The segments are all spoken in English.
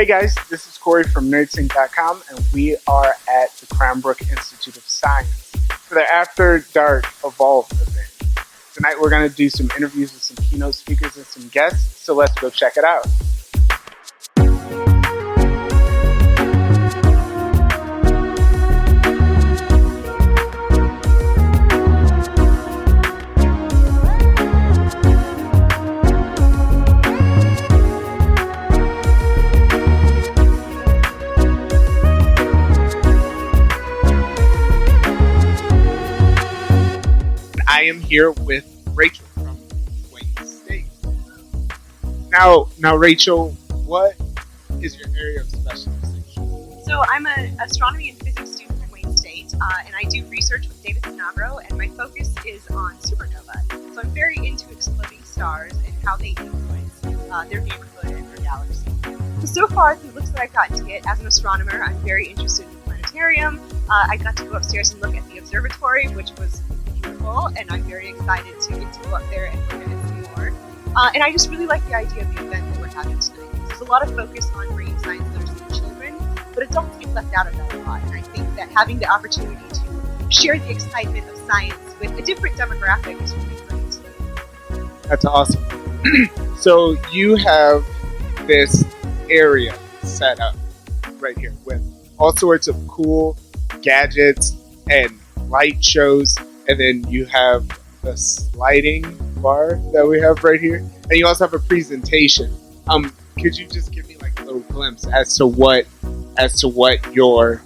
guys, this is Corey from NerdSynq.com, and we are at the Cranbrook Institute of Science for the After Dark Evolve event. Tonight we're going to do some interviews with some keynote speakers and some guests, so let's go check it out. I am here with Rachel from Wayne State. Now, Rachel, what is your area of specialization? So I'm an astronomy and physics student at Wayne State, and I do research with David Cranbrook, and my focus is on supernovae. So I'm very into exploding stars and how they influence their neighborhood and their galaxy. So far, the looks that I've gotten to get as an astronomer, I'm very interested in the planetarium. I got to go upstairs and look at the observatory, which was beautiful, and I'm very excited to get to go up there and look at it some more. And I just really like the idea of the event that we're having tonight. There's a lot of focus on bringing science literacy to children, but adults get left out of that a lot. And I think that having the opportunity to share the excitement of science with a different demographic is really great. That's awesome. So you have this area set up right here with all sorts of cool gadgets and light shows, and then you have the sliding bar that we have right here, and you also have a presentation. Could you just give me like a little glimpse as to what your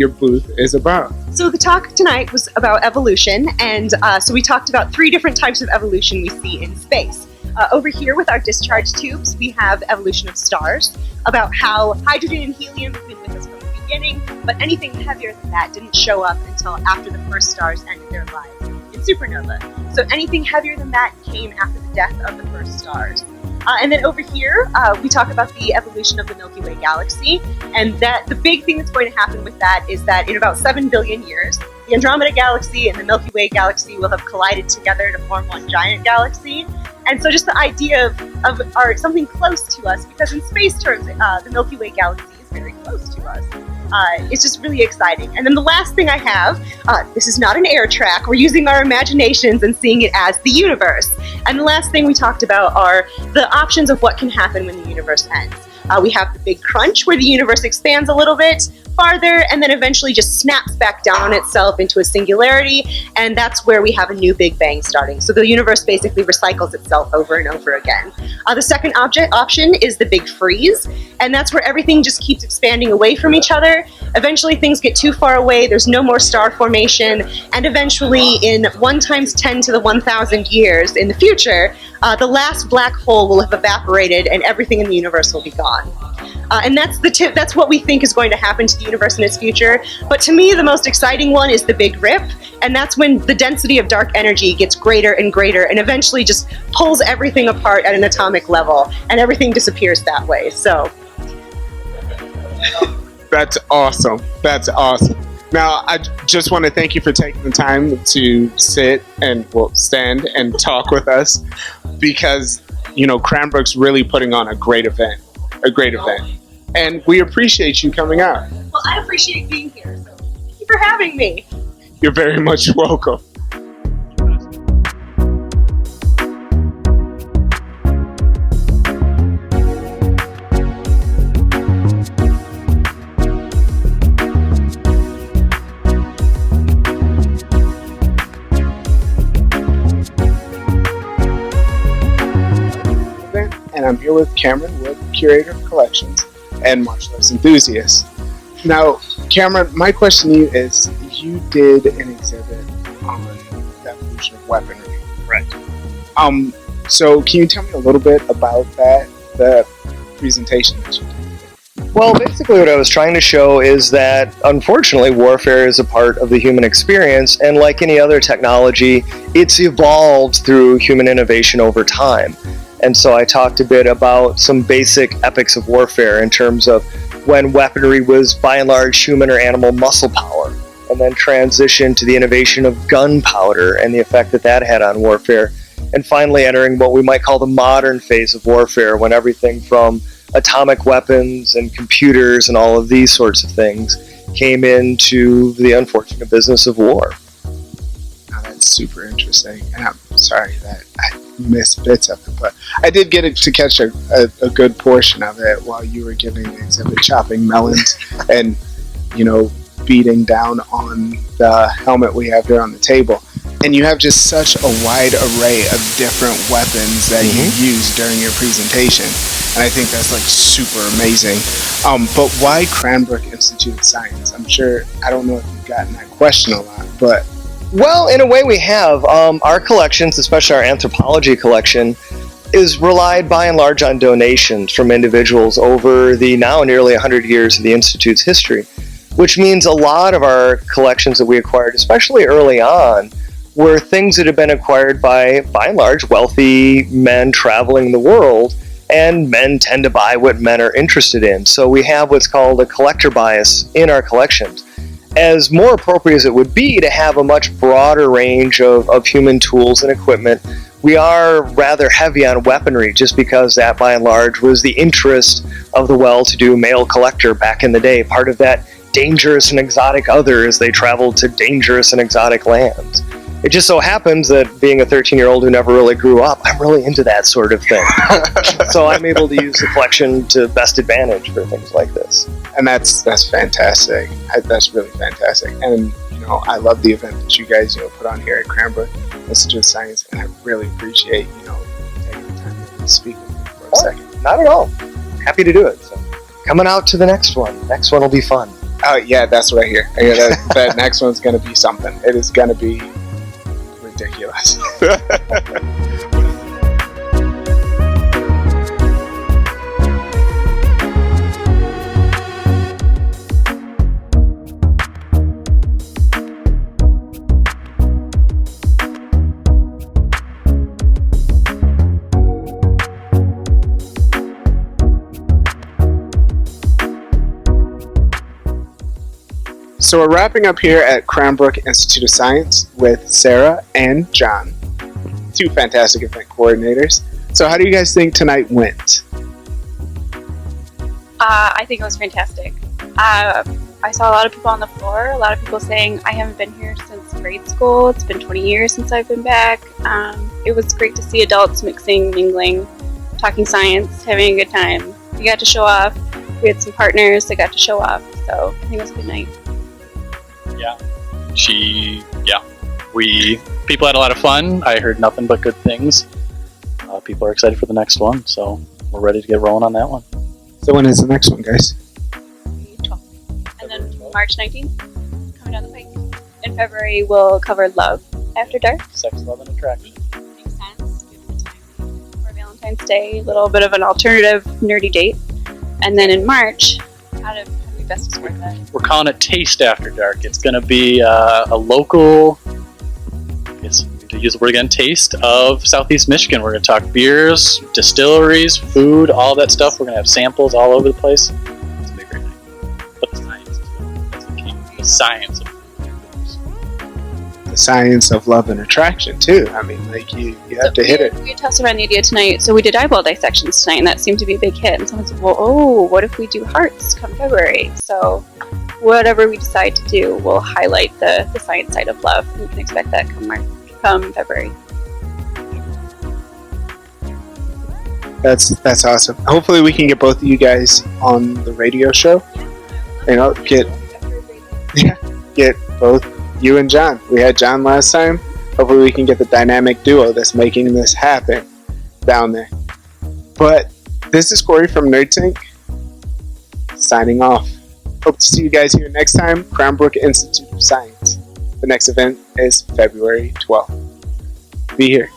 booth is about? So the talk tonight was about evolution, and so we talked about 3 different types of evolution we see in space. Over here with our discharge tubes, we have evolution of stars, about how hydrogen and helium have been with us from the beginning, but anything heavier than that didn't show up until after the first stars ended their lives in supernova. So anything heavier than that came after the death of the first stars. And then over here, we talk about the evolution of the Milky Way galaxy, and that the big thing that's going to happen with that is that in about 7 billion years, the Andromeda galaxy and the Milky Way galaxy will have collided together to form one giant galaxy. And so just the idea of something close to us, because in space terms, the Milky Way galaxy is very close to us. It's just really exciting. And then the last thing I have, this is not an air track. We're using our imaginations and seeing it as the universe. And the last thing we talked about are the options of what can happen when the universe ends. We have the big crunch where the universe expands a little bit farther and then eventually just snaps back down on itself into a singularity, and that's where we have a new Big Bang starting. So the universe basically recycles itself over and over again. The second option is the big freeze, and that's where everything just keeps expanding away from each other. Eventually things get too far away, there's no more star formation, and eventually in 1 × 10 to the 1,000 years in the future, the last black hole will have evaporated and everything in the universe will be gone. And that's what we think is going to happen to the universe in its future. But to me, the most exciting one is the Big Rip, and that's when the density of dark energy gets greater and greater and eventually just pulls everything apart at an atomic level, and everything disappears that way. So That's awesome. That's awesome. Now, I just want to thank you for taking the time to stand and talk with us, because, Cranbrook's really putting on a great event. And we appreciate you coming out. Well, I appreciate being here, so thank you for having me. You're very much welcome. And I'm here with Cameron Wood, Curator of Collections and Martial Arts Enthusiast. Now, Cameron, my question to you is, you did an exhibit on the evolution of weaponry. Right. So can you tell me a little bit about that, the presentation that you did? Well, basically what I was trying to show is that, unfortunately, warfare is a part of the human experience, and like any other technology, it's evolved through human innovation over time. And so I talked a bit about some basic epics of warfare in terms of when weaponry was by and large human or animal muscle power, and then transitioned to the innovation of gunpowder and the effect that that had on warfare, and finally entering what we might call the modern phase of warfare, when everything from atomic weapons and computers and all of these sorts of things came into the unfortunate business of war. Oh, that's super interesting. And I'm sorry that I missed bits of it, but I did get to catch a good portion of it while you were giving the exhibit, chopping melons and, beating down on the helmet we have here on the table. And you have just such a wide array of different weapons that you use during your presentation. And I think that's like super amazing. But why Cranbrook Institute of Science? I'm sure, I don't know if you've gotten that question a lot, but... Well, in a way we have. Our collections, especially our anthropology collection, is relied by and large on donations from individuals over the now nearly 100 years of the Institute's history, which means a lot of our collections that we acquired, especially early on, were things that had been acquired by and large, wealthy men traveling the world, and men tend to buy what men are interested in. So we have what's called a collector bias in our collections. As more appropriate as it would be to have a much broader range of human tools and equipment, we are rather heavy on weaponry, just because that, by and large, was the interest of the well-to-do male collector back in the day, part of that dangerous and exotic other as they traveled to dangerous and exotic lands. It just so happens that being a 13-year-old who never really grew up, I'm really into that sort of thing. So I'm able to use the collection to best advantage for things like this. And that's fantastic. That's really fantastic. And, I love the event that you guys, put on here at Cranbrook Institute of Science, and I really appreciate, taking the time to speak with me for a second. Not at all. Happy to do it. So, coming out to the next one. Next one will be fun. Oh, yeah, that's what I hear. That next one's going to be something. It is going to be ridiculous. So we're wrapping up here at Cranbrook Institute of Science with Sarah and John, two fantastic event coordinators. So how do you guys think tonight went? I think it was fantastic. I saw a lot of people on the floor, a lot of people saying, I haven't been here since grade school, it's been 20 years since I've been back. It was great to see adults mixing, mingling, talking science, having a good time. We got to show off. We had some partners that got to show off, so I think it was a good night. People had a lot of fun. I heard nothing but good things. People are excited for the next one, so we're ready to get rolling on that one. So when is the next one, guys? 12th. And then March 19th, coming down the pike. In February, we'll cover Love After Dark. Sex, Love, and Attraction. Makes sense, given the time for Valentine's Day, a little bit of an alternative nerdy date. And then in March, how do we best describe that? We're calling it Taste After Dark. It's going to be a local, to use the word again, taste of Southeast Michigan. We're going to talk beers, distilleries, food, all that stuff. We're going to have samples all over the place. It's going to be a great night. But the science as well. That's the key. The science of booze. The science of love and attraction, too. I mean, you have to hit it. We tossed around the idea tonight, so we did eyeball dissections tonight, and that seemed to be a big hit. And someone said, well, what if we do hearts come February? So whatever we decide to do, we'll highlight the science side of love. And you can expect that come February. That's awesome. Hopefully we can get both of you guys on the radio show. Get both you and John. We had John last time. Hopefully we can get the dynamic duo that's making this happen down there. But this is Corey from NerdSync, signing off. Hope to see you guys here next time. Cranbrook Institute of Science. The next event is February 12th. Be here.